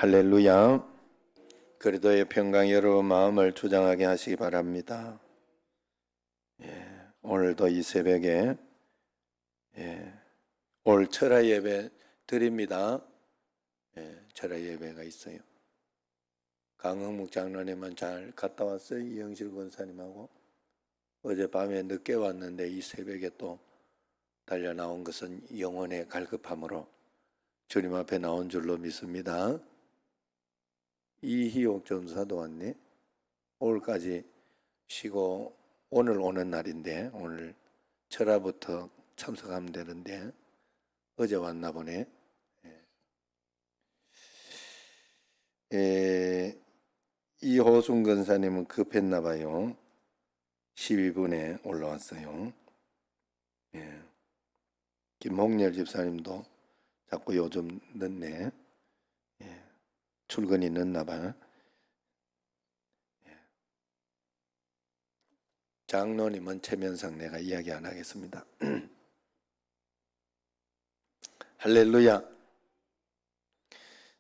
할렐루야. 그리스도의 평강 여러분 마음을 주장하게 하시기 바랍니다. 오늘도 이 새벽에 올 철야 예배 드립니다. 철야 예배가 있어요. 강흥묵 장로님은 잘 갔다 왔어요. 이영실 권사님하고. 어젯밤에 늦게 왔는데 이 새벽에 또 달려 나온 것은 영혼의 갈급함으로 주님 앞에 나온 줄로 믿습니다. 이희옥 전사도 왔네. 오늘까지 쉬고 오늘 오는 날인데 오늘 철야부터 참석하면 되는데 어제 왔나 보네. 이호순 권사님은 급했나 봐요. 12분에 올라왔어요. 김홍렬 집사님도 자꾸 요즘 늦네. 출근이 늦나 봐. 장로님은 체면상 내가 이야기 안 하겠습니다. 할렐루야.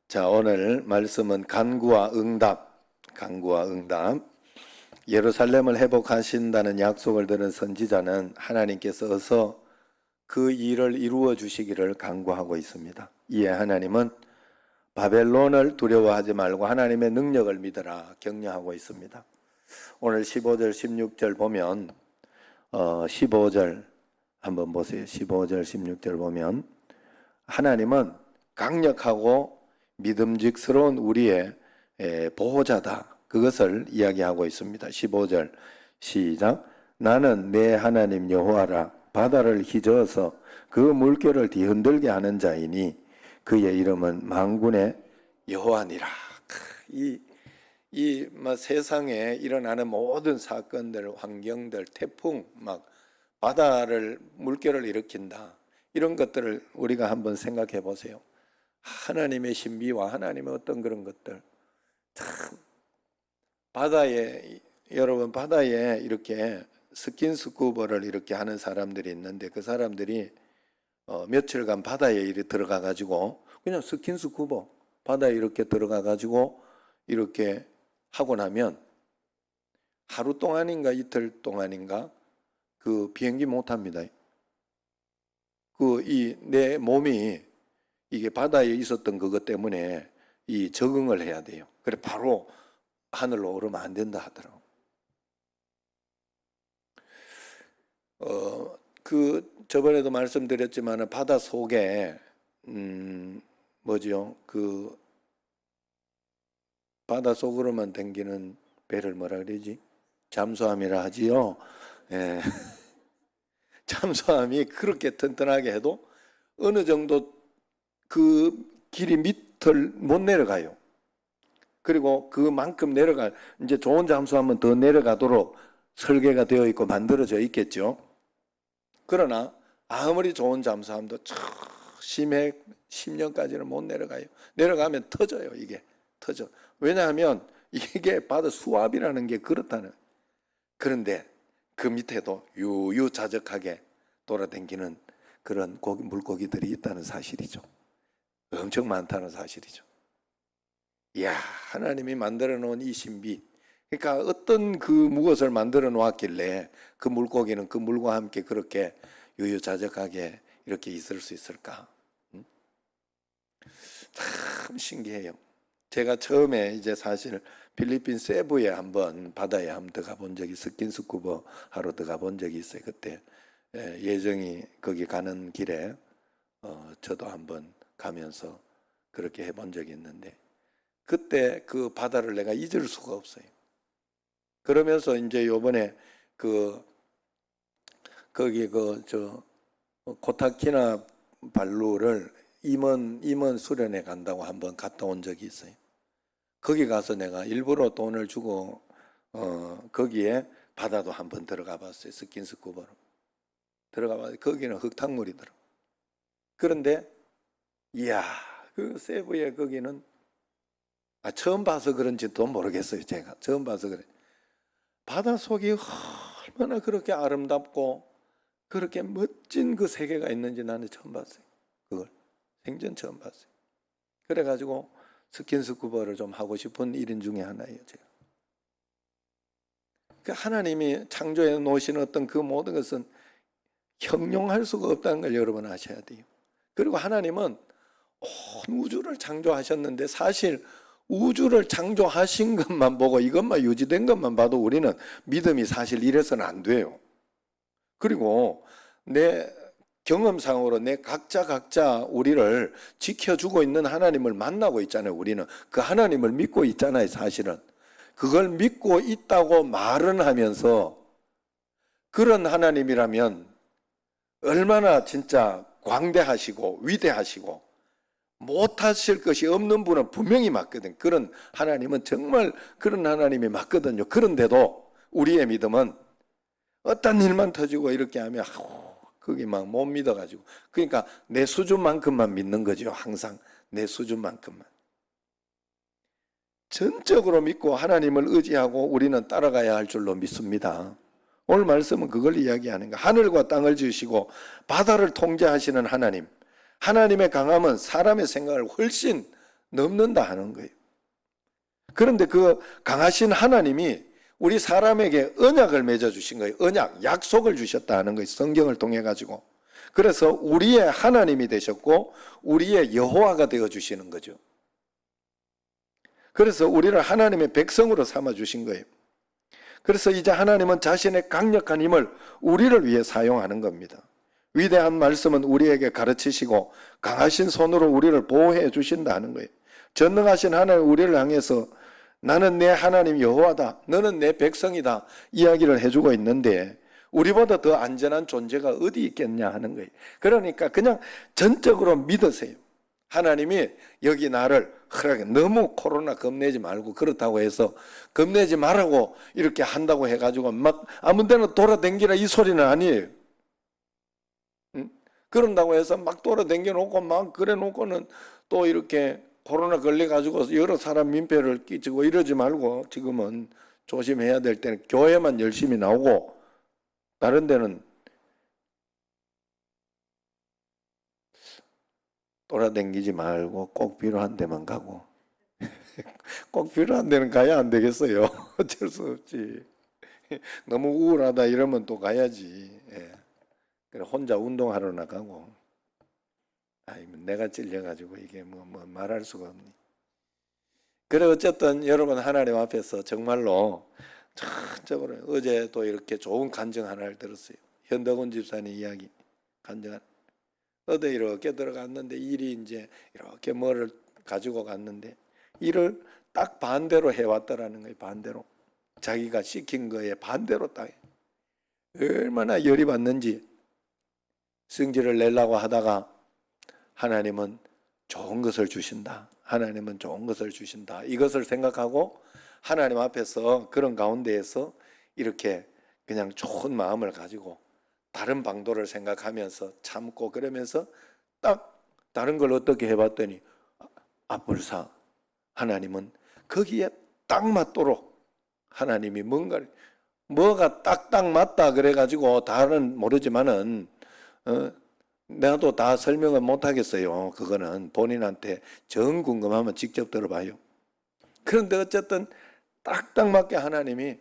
자, 오늘 말씀은 간구와 응답. 예루살렘을 회복하신다는 약속을 들은 선지자는 하나님께서 어서 그 일을 이루어 주시기를 간구하고 있습니다. 이에 하나님은 바벨론을 두려워하지 말고 하나님의 능력을 믿어라 격려하고 있습니다. 오늘 15절 16절 보면 15절 한번 보세요. 15절 16절 보면 하나님은 강력하고 믿음직스러운 우리의 보호자다. 그것을 이야기하고 있습니다. 15절 시작. 나는 내 하나님 여호와라. 바다를 휘저어서 그 물결을 뒤흔들게 하는 자이니 그의 이름은 만군의 여호와니라. 이 세상에 일어나는 모든 사건들, 환경들, 태풍, 바다를 물결을 일으킨다. 이런 것들을 우리가 한번 생각해 보세요. 하나님의 신비와 하나님의 어떤 그런 것들. 참 여러분 바다에 이렇게 스킨스쿠버를 이렇게 하는 사람들이 있는데 그 사람들이 며칠간 바다에 들어가 가지고 그냥 스킨스쿠버 바다에 이렇게 들어가 가지고 이렇게 하고 나면 하루 동안인가 이틀 동안인가 그 비행기 못 합니다. 내 몸이 이게 바다에 있었던 그것 때문에 적응을 해야 돼요. 그래 바로 하늘로 오르면 안 된다 하더라고. 저번에도 말씀드렸지만 바다 속에 바다 속으로만 댕기는 배를 뭐라 그러지? 잠수함이라 하지요. 잠수함이 그렇게 튼튼하게 해도 어느 정도 그 길이 밑을 못 내려가요. 그리고 그만큼 이제 좋은 잠수함은 더 내려가도록 설계가 되어 있고 만들어져 있겠죠. 그러나 아무리 좋은 잠수함도 심해 10년까지는 못 내려가요. 내려가면 터져요. 이게 터져. 왜냐하면 이게 바다 수압이라는 게 그렇다는. 그런데 그 밑에도 유유자적하게 돌아다니는 그런 물고기들이 있다는 사실이죠. 엄청 많다는 사실이죠. 이야, 하나님이 만들어 놓은 이 신비. 그러니까 어떤 무엇을 만들어 놓았길래 그 물고기는 그 물과 함께 그렇게 유유자적하게 이렇게 있을 수 있을까? 참 신기해요. 제가 처음에 이제 사실 필리핀 세부에 바다에 한번 들어가 본 적이 스킨스쿠버 하러 들어가 본 적이 있어요. 그때 예정이 거기 가는 길에 저도 한번 가면서 그렇게 해본 적이 있는데 그때 그 바다를 내가 잊을 수가 없어요. 그러면서 이제 요번에 거기 코타키나 발루를 임원 수련회 간다고 한번 갔다 온 적이 있어요. 거기 가서 내가 일부러 돈을 주고 거기에 바다도 한번 들어가 봤어요. 스킨스쿠버로 들어가 봤어요. 거기는 흙탕물이더라고. 그런데 이야, 그 세부에 거기는 처음 봐서 그런지도 모르겠어요. 제가 처음 봐서 그래. 바다 속이 얼마나 그렇게 아름답고 그렇게 멋진 그 세계가 있는지 나는 처음 봤어요. 그걸 생전 처음 봤어요. 그래가지고 스킨스쿠버를 좀 하고 싶은 일인 중에 하나예요. 제가. 그 하나님이 창조해 놓으신 어떤 그 모든 것은 형용할 수가 없다는 걸 여러분 아셔야 돼요. 그리고 하나님은 온 우주를 창조하셨는데 사실 우주를 창조하신 것만 보고 이것만 유지된 것만 봐도 우리는 믿음이 사실 이래서는 안 돼요. 그리고 내 경험상으로 내 각자 우리를 지켜주고 있는 하나님을 만나고 있잖아요. 우리는 그 하나님을 믿고 있잖아요. 사실은 그걸 믿고 있다고 말은 하면서 그런 하나님이라면 얼마나 진짜 광대하시고 위대하시고 못하실 것이 없는 분은 분명히 맞거든. 그런 하나님은 정말 그런 하나님이 맞거든요. 그런데도 우리의 믿음은 어떤 일만 터지고 이렇게 하면 그게 막 못 믿어가지고, 그러니까 내 수준만큼만 믿는 거죠. 항상 내 수준만큼만. 전적으로 믿고 하나님을 의지하고 우리는 따라가야 할 줄로 믿습니다. 오늘 말씀은 그걸 이야기하는 거예요. 하늘과 땅을 지으시고 바다를 통제하시는 하나님, 하나님의 강함은 사람의 생각을 훨씬 넘는다 하는 거예요. 그런데 그 강하신 하나님이 우리 사람에게 언약을 맺어주신 거예요. 언약, 약속을 주셨다 하는 거예요. 성경을 통해 가지고. 그래서 우리의 하나님이 되셨고 우리의 여호와가 되어주시는 거죠. 그래서 우리를 하나님의 백성으로 삼아주신 거예요. 그래서 이제 하나님은 자신의 강력한 힘을 우리를 위해 사용하는 겁니다. 위대한 말씀은 우리에게 가르치시고 강하신 손으로 우리를 보호해 주신다 하는 거예요. 전능하신 하나님 우리를 향해서 나는 내 하나님 여호와다, 너는 내 백성이다 이야기를 해주고 있는데 우리보다 더 안전한 존재가 어디 있겠냐 하는 거예요. 그러니까 그냥 전적으로 믿으세요. 하나님이 여기 나를 허락해. 너무 코로나 겁내지 말고, 그렇다고 해서 겁내지 말라고 이렇게 한다고 해가지고 막 아무 데나 돌아다니라 이 소리는 아니에요. 그런다고 해서 막 돌아다녀 놓고 막 그래 놓고는 또 이렇게 코로나 걸려가지고 여러 사람 민폐를 끼치고 이러지 말고, 지금은 조심해야 될 때는 교회만 열심히 나오고 다른 데는 돌아다니지 말고 꼭 필요한 데만 가고 꼭 필요한 데는 가야 안 되겠어요. 어쩔 수 없지. 너무 우울하다 이러면 또 가야지. 예. 그래 혼자 운동하러 나가고. 내가 찔려가지고 이게 뭐 말할 수가 없니. 그래 어쨌든 여러분 하나님 앞에서 정말로 전적으로 어제도 이렇게 좋은 간증 하나를 들었어요. 현덕원 집사님 이야기 간증. 어디 이렇게 들어갔는데 일이 이제 이렇게 뭐를 가지고 갔는데 일을 딱 반대로 해왔더라는 거예요. 반대로 자기가 시킨 거에 반대로 딱. 얼마나 열이 받는지. 성질을 내려고 하다가 하나님은 좋은 것을 주신다. 하나님은 좋은 것을 주신다. 이것을 생각하고 하나님 앞에서 그런 가운데에서 이렇게 그냥 좋은 마음을 가지고 다른 방도를 생각하면서 참고 그러면서 딱 다른 걸 어떻게 해봤더니 앞불사 하나님은 거기에 딱 맞도록 하나님이 뭐가 딱딱 맞다 그래가지고 다른 모르지만은 나도 다 설명을 못하겠어요. 그거는 본인한테 정 궁금하면 직접 들어봐요. 그런데 어쨌든 딱딱 맞게 하나님이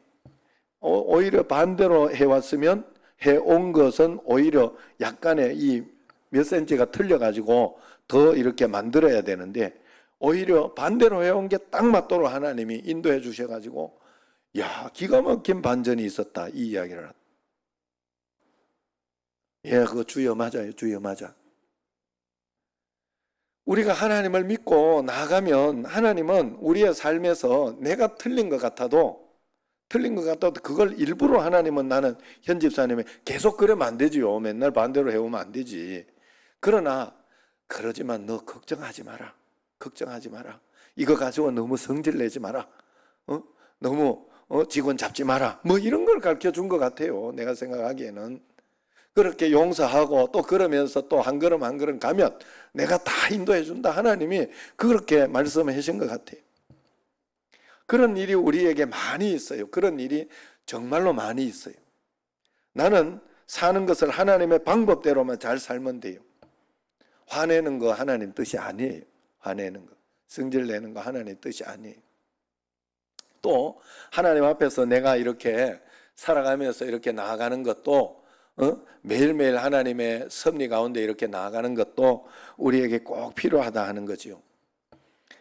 오히려 반대로 해왔으면 해온 것은 오히려 약간의 이 몇 센치가 틀려가지고 더 이렇게 만들어야 되는데 오히려 반대로 해온 게 딱 맞도록 하나님이 인도해 주셔가지고 야 기가 막힌 반전이 있었다 이 이야기를. 예, 그거 주여 맞아요. 주여 맞아. 우리가 하나님을 믿고 나가면 하나님은 우리의 삶에서 내가 틀린 것 같아도 그걸 일부러 하나님은 나는 현 집사님이 계속 그러면 안 되지요. 맨날 반대로 해오면 안 되지. 그러나 그러지만 너 걱정하지 마라. 걱정하지 마라. 이거 가지고 너무 성질 내지 마라. 너무 직원 잡지 마라. 뭐 이런 걸 가르쳐 준 것 같아요. 내가 생각하기에는. 그렇게 용서하고 또 그러면서 또 한 걸음 한 걸음 가면 내가 다 인도해 준다. 하나님이 그렇게 말씀하신 것 같아요. 그런 일이 우리에게 많이 있어요. 그런 일이 정말로 많이 있어요. 나는 사는 것을 하나님의 방법대로만 잘 살면 돼요. 화내는 거 하나님 뜻이 아니에요. 화내는 거. 성질 내는 거 하나님의 뜻이 아니에요. 또 하나님 앞에서 내가 이렇게 살아가면서 이렇게 나아가는 것도 매일매일 하나님의 섭리 가운데 이렇게 나아가는 것도 우리에게 꼭 필요하다 하는 거지요.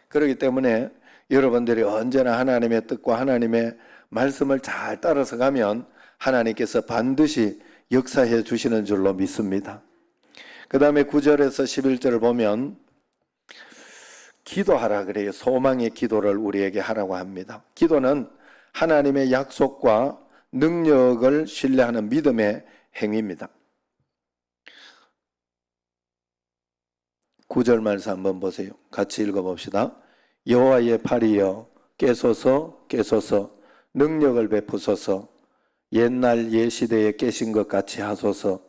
그렇기 때문에 여러분들이 언제나 하나님의 뜻과 하나님의 말씀을 잘 따라서 가면 하나님께서 반드시 역사해 주시는 줄로 믿습니다. 그 다음에 9절에서 11절을 보면 기도하라 그래요. 소망의 기도를 우리에게 하라고 합니다. 기도는 하나님의 약속과 능력을 신뢰하는 믿음의 행위입니다. 9절 말씀 한번 보세요. 같이 읽어봅시다. 여호와의 팔이여 깨소서 깨소서 능력을 베푸소서 옛날 옛시대에 깨신 것 같이 하소서.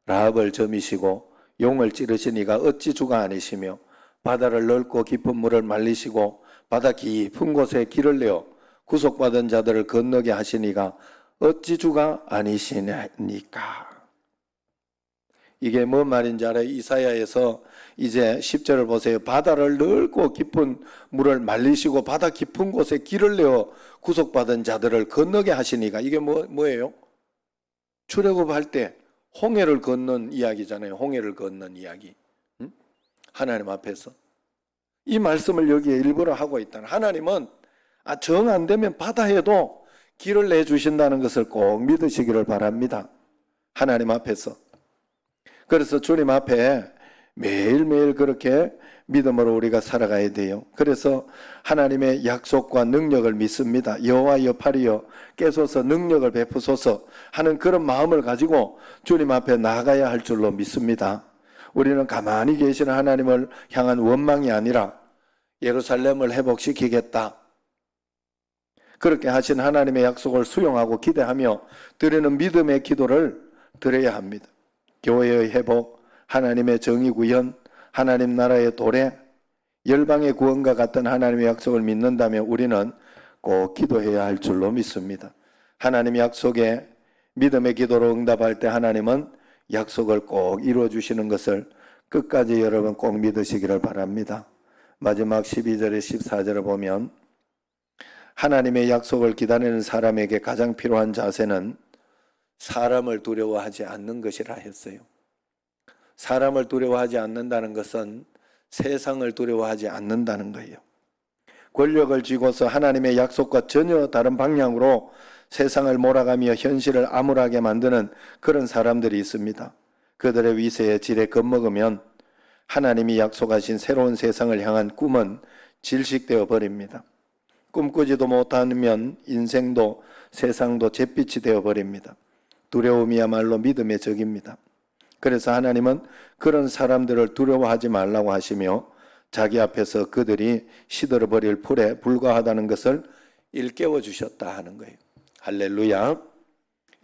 라합을 점이시고 용을 찌르신 이가 어찌 주가 아니시며 바다를 넓고 깊은 물을 말리시고 바다 깊은 곳에 길을 내어 구속받은 자들을 건너게 하시니가 어찌 주가 아니시니까. 이게 뭔 말인지 알아요? 이사야에서 이제 10절을 보세요. 바다를 넓고 깊은 물을 말리시고 바다 깊은 곳에 길을 내어 구속받은 자들을 건너게 하시니까. 이게 뭐예요? 출애굽할 때 홍해를 건넌 이야기잖아요. 홍해를 건넌 이야기. 하나님 앞에서 이 말씀을 여기에 일부러 하고 있다는. 하나님은 정 안 되면 바다에도 길을 내주신다는 것을 꼭 믿으시기를 바랍니다. 하나님 앞에서. 그래서 주님 앞에 매일매일 그렇게 믿음으로 우리가 살아가야 돼요. 그래서 하나님의 약속과 능력을 믿습니다. 여호와여 팔이여 깨소서 능력을 베푸소서 하는 그런 마음을 가지고 주님 앞에 나아가야 할 줄로 믿습니다. 우리는 가만히 계시는 하나님을 향한 원망이 아니라 예루살렘을 회복시키겠다. 그렇게 하신 하나님의 약속을 수용하고 기대하며 드리는 믿음의 기도를 드려야 합니다. 교회의 회복, 하나님의 정의 구현, 하나님 나라의 도래, 열방의 구원과 같은 하나님의 약속을 믿는다면 우리는 꼭 기도해야 할 줄로 믿습니다. 하나님의 약속에 믿음의 기도로 응답할 때 하나님은 약속을 꼭 이루어 주시는 것을 끝까지 여러분 꼭 믿으시기를 바랍니다. 마지막 12절에 14절을 보면 하나님의 약속을 기다리는 사람에게 가장 필요한 자세는 사람을 두려워하지 않는 것이라 했어요. 사람을 두려워하지 않는다는 것은 세상을 두려워하지 않는다는 거예요. 권력을 쥐고서 하나님의 약속과 전혀 다른 방향으로 세상을 몰아가며 현실을 암울하게 만드는 그런 사람들이 있습니다. 그들의 위세에 지레 겁먹으면 하나님이 약속하신 새로운 세상을 향한 꿈은 질식되어 버립니다. 꿈꾸지도 못하면 인생도 세상도 잿빛이 되어 버립니다. 두려움이야말로 믿음의 적입니다. 그래서 하나님은 그런 사람들을 두려워하지 말라고 하시며 자기 앞에서 그들이 시들어버릴 풀에 불과하다는 것을 일깨워 주셨다 하는 거예요. 할렐루야.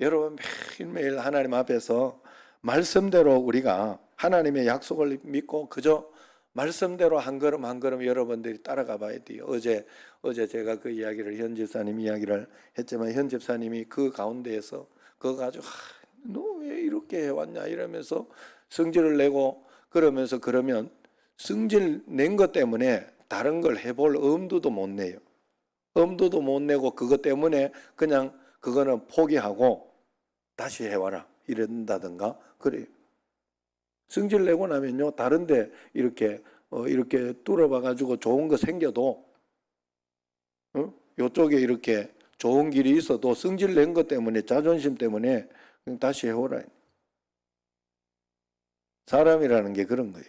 여러분 매일매일 하나님 앞에서 말씀대로 우리가 하나님의 약속을 믿고 그저 말씀대로 한 걸음 한 걸음 여러분들이 따라가 봐야 돼요. 어제 제가 그 이야기를 현 집사님 이야기를 했지만 현 집사님이 그 가운데에서 그거 가지고 너 왜 이렇게 해왔냐 이러면서 성질을 내고 그러면 성질 낸 것 때문에 다른 걸 해볼 엄두도 못 내요. 엄두도 못 내고 그것 때문에 그냥 그거는 포기하고 다시 해와라 이런다든가 그래요. 성질 내고 나면요 다른데 이렇게 뚫어봐 가지고 좋은 거 생겨도 요쪽에 이렇게 좋은 길이 있어도 성질 낸 것 때문에 자존심 때문에 그냥 다시 해오라. 사람이라는 게 그런 거예요.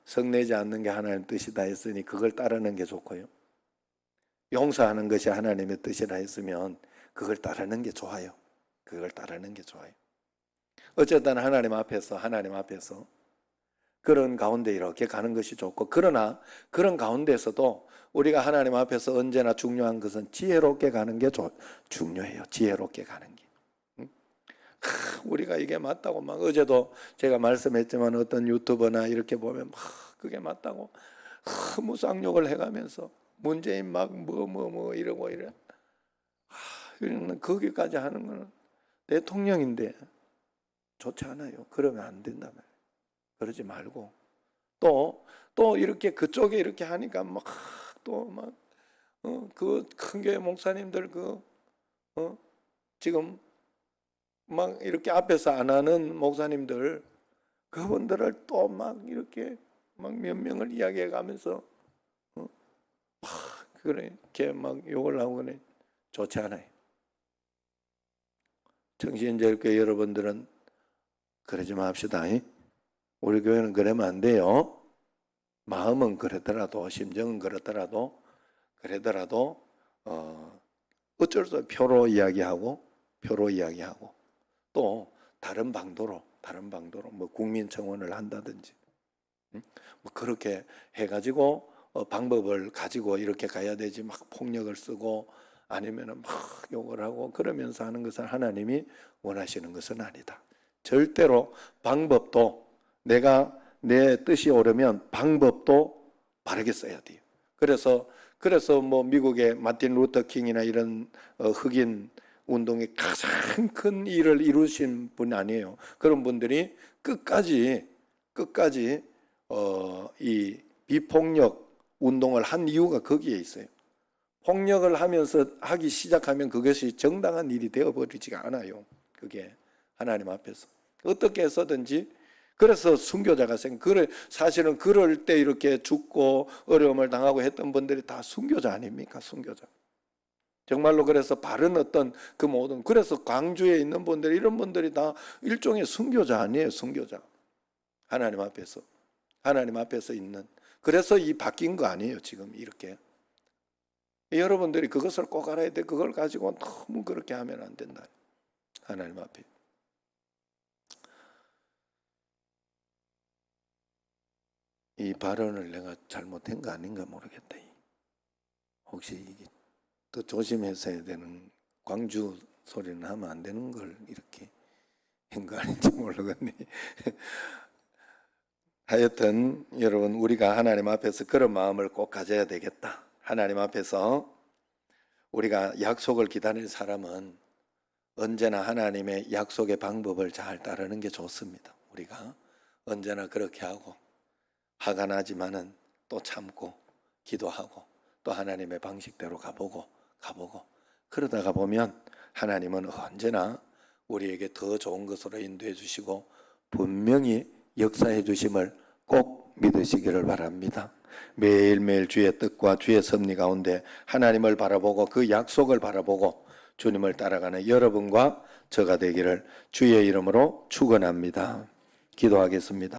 성내지 않는 게 하나님 뜻이다 했으니 그걸 따르는 게 좋고요. 용서하는 것이 하나님의 뜻이라 했으면 그걸 따르는 게 좋아요. 그걸 따르는 게 좋아요. 어쨌든 하나님 앞에서 그런 가운데 이렇게 가는 것이 좋고, 그러나 그런 가운데서도 우리가 하나님 앞에서 언제나 중요한 것은 지혜롭게 가는 게 중요해요. 지혜롭게 가는 게. 우리가 이게 맞다고 막 어제도 제가 말씀했지만 어떤 유튜버나 이렇게 보면 막 그게 맞다고 너무 쌍욕을 해가면서 문재인 막 뭐 이러고 이래. 거기까지 하는 거는 대통령인데 좋지 않아요. 그러면 안 된다 말이에요. 그러지 말고 또 이렇게 그쪽에 이렇게 하니까 막 또 막 그 큰 교회 목사님들 지금 막 이렇게 앞에서 안 하는 목사님들 그분들을 또 막 이렇게 막 몇 명을 이야기해 가면서 그렇게 막 욕을 하고 그래. 좋지 않아요. 정신제일교회 여러분들은 그러지 맙시다. 우리 교회는 그러면 안 돼요. 마음은 그러더라도 심정은 그렇더라도 어쩔 수 없이 표로 이야기하고 또 다른 방도로 뭐 국민청원을 한다든지 뭐 그렇게 해가지고 방법을 가지고 이렇게 가야 되지 막 폭력을 쓰고 아니면은 막 욕을 하고 그러면서 하는 것은 하나님이 원하시는 것은 아니다. 절대로 방법도 내가 내 뜻이 오르면 방법도 바르게 써야 돼요. 그래서 뭐 미국의 마틴 루터 킹이나 이런 흑인 운동의 가장 큰 일을 이루신 분 아니에요. 그런 분들이 끝까지 이 비폭력 운동을 한 이유가 거기에 있어요. 폭력을 하면서 하기 시작하면 그것이 정당한 일이 되어버리지가 않아요. 그게 하나님 앞에서 어떻게 해서든지. 그래서 순교자가 그래 사실은 그럴 때 이렇게 죽고 어려움을 당하고 했던 분들이 다 순교자 아닙니까? 순교자. 정말로 그래서 바른 어떤 그 모든 그래서 광주에 있는 분들 이런 분들이 다 일종의 순교자 아니에요? 순교자. 하나님 앞에서 있는. 그래서 이 바뀐 거 아니에요? 지금 이렇게. 여러분들이 그것을 꼭 알아야 돼. 그걸 가지고 너무 그렇게 하면 안 된다. 하나님 앞에. 이 발언을 내가 잘못한 거 아닌가 모르겠다. 혹시 이게 더 조심해서 해야 되는 광주 소리는 하면 안 되는 걸 이렇게 한 거 아닌지 모르겠네. 하여튼 여러분 우리가 하나님 앞에서 그런 마음을 꼭 가져야 되겠다. 하나님 앞에서 우리가 약속을 기다리는 사람은 언제나 하나님의 약속의 방법을 잘 따르는 게 좋습니다. 우리가 언제나 그렇게 하고 화가 나지만은 또 참고 기도하고 또 하나님의 방식대로 가보고 그러다가 보면 하나님은 언제나 우리에게 더 좋은 것으로 인도해 주시고 분명히 역사해 주심을 꼭 믿으시기를 바랍니다. 매일매일 주의 뜻과 주의 섭리 가운데 하나님을 바라보고 그 약속을 바라보고 주님을 따라가는 여러분과 저가 되기를 주의 이름으로 축원합니다. 기도하겠습니다.